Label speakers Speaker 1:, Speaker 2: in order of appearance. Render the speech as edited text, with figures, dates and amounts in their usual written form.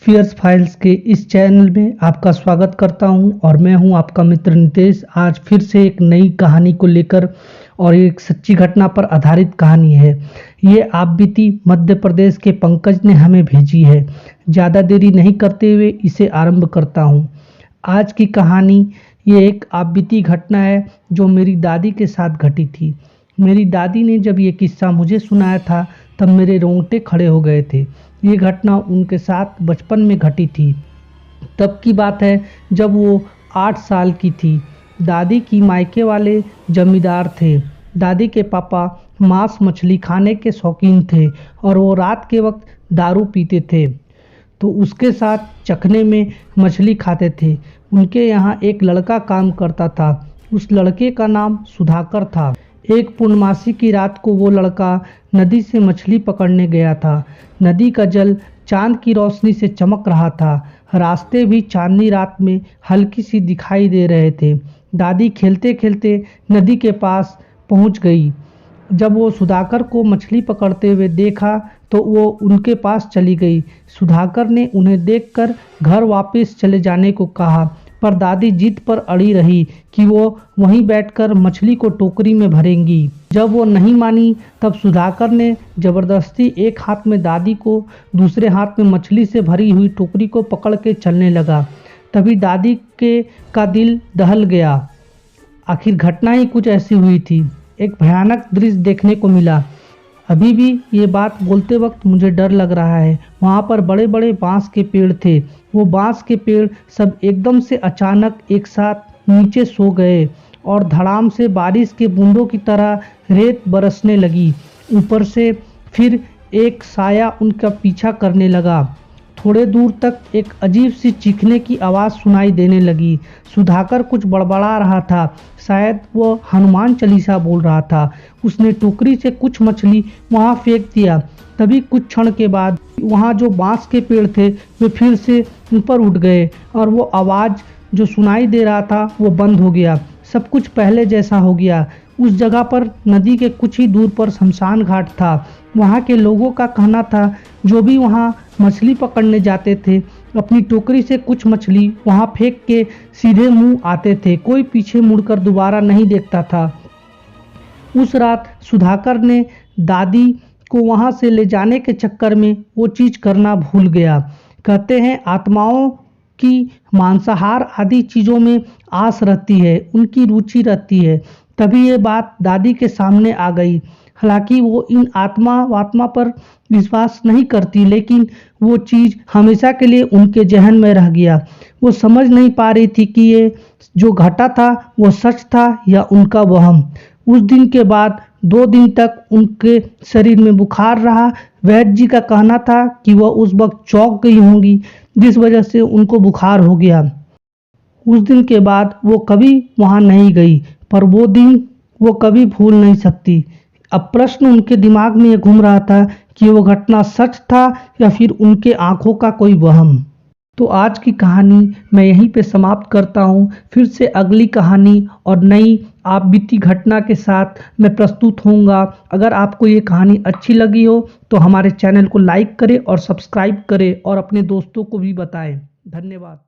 Speaker 1: Fears files के इस channel में आपका स्वागत करता हूं और मैं हूं आपका मित्र नितेश। आज फिर से एक नई कहानी को लेकर और एक सच्ची घटना पर आधारित कहानी है। ये आप बीती मध्य प्रदेश के पंकज ने हमें भेजी है। ज़्यादा देरी नहीं करते हुए इसे आरंभ करता हूं। आज की कहानी ये एक आप बीती घटना है जो मेरी दादी के साथ घटी थी। मेरी दादी ने जब ये किस्सा मुझे सुनाया था तब मेरे रोंगटे खड़े हो गए थे। ये घटना उनके साथ बचपन में घटी थी। तब की बात है जब वो 8 साल की थी। दादी की मायके वाले जमींदार थे। दादी के पापा मांस मछली खाने के शौकीन थे और वो रात के वक्त दारू पीते थे तो उसके साथ चखने में मछली खाते थे। उनके यहाँ एक लड़का काम करता था। उस लड़के का नाम सुधाकर था। एक पूर्णमासी की रात को वो लड़का नदी से मछली पकड़ने गया था। नदी का जल चांद की रोशनी से चमक रहा था। रास्ते भी चांदनी रात में हल्की सी दिखाई दे रहे थे। दादी खेलते खेलते नदी के पास पहुंच गई। जब वो सुधाकर को मछली पकड़ते हुए देखा तो वो उनके पास चली गई। सुधाकर ने उन्हें देखकर घर वापस चले जाने को कहा, पर दादी जिद पर अड़ी रही कि वो वहीं बैठकर मछली को टोकरी में भरेंगी। जब वो नहीं मानी तब सुधाकर ने जबरदस्ती एक हाथ में दादी को, दूसरे हाथ में मछली से भरी हुई टोकरी को पकड़ के चलने लगा। तभी दादी का दिल दहल गया। आखिर घटना ही कुछ ऐसी हुई थी। एक भयानक दृश्य देखने को मिला। अभी भी ये बात बोलते वक्त मुझे डर लग रहा है। वहाँ पर बड़े बड़े बांस के पेड़ थे। वो बांस के पेड़ सब एकदम से अचानक एक साथ नीचे सो गए और धड़ाम से बारिश के बूंदों की तरह रेत बरसने लगी। ऊपर से फिर एक साया उनका पीछा करने लगा। थोड़े दूर तक एक अजीब सी चीखने की आवाज़ सुनाई देने लगी। सुधाकर कुछ बड़बड़ा रहा था। शायद वो हनुमान चालीसा बोल रहा था। उसने टोकरी से कुछ मछली वहाँ फेंक दिया। तभी कुछ क्षण के बाद वहाँ जो बांस के पेड़ थे वे फिर से ऊपर उठ गए और वो आवाज़ जो सुनाई दे रहा था वो बंद हो गया। सब कुछ पहले जैसा हो गया। उस जगह पर नदी के कुछ ही दूर पर शमशान घाट था। वहाँ के लोगों का कहना था जो भी वहाँ मछली पकड़ने जाते थे अपनी टोकरी से कुछ मछली वहाँ फेंक के सीधे मुंह आते थे। कोई पीछे मुड़कर दोबारा नहीं देखता था। उस रात सुधाकर ने दादी को वहाँ से ले जाने के चक्कर में वो चीज़ करना भूल गया। कहते हैं आत्माओं की मांसाहार आदि चीज़ों में आस रहती है, उनकी रुचि रहती है। तभी ये बात दादी के सामने आ गई। हालांकि वो इन आत्मा पर विश्वास नहीं करती, लेकिन वो चीज़ हमेशा के लिए उनके जहन में रह गया। वो समझ नहीं पा रही थी कि ये जो घटा था वो सच था या उनका वहम। उस दिन के बाद 2 दिन तक उनके शरीर में बुखार रहा। वैद्य जी का कहना था कि वह उस वक्त चौंक गई होंगी, जिस वजह से उनको बुखार हो गया। उस दिन के बाद वो कभी वहाँ नहीं गई, पर वो दिन वो कभी भूल नहीं सकती। अब प्रश्न उनके दिमाग में ये घूम रहा था कि वो घटना सच था या फिर उनके आंखों का कोई वहम। तो आज की कहानी मैं यहीं पे समाप्त करता हूँ। फिर से अगली कहानी और नई आप बीती घटना के साथ मैं प्रस्तुत होऊंगा। अगर आपको ये कहानी अच्छी लगी हो तो हमारे चैनल को लाइक करें और सब्सक्राइब करें और अपने दोस्तों को भी बताएं। धन्यवाद।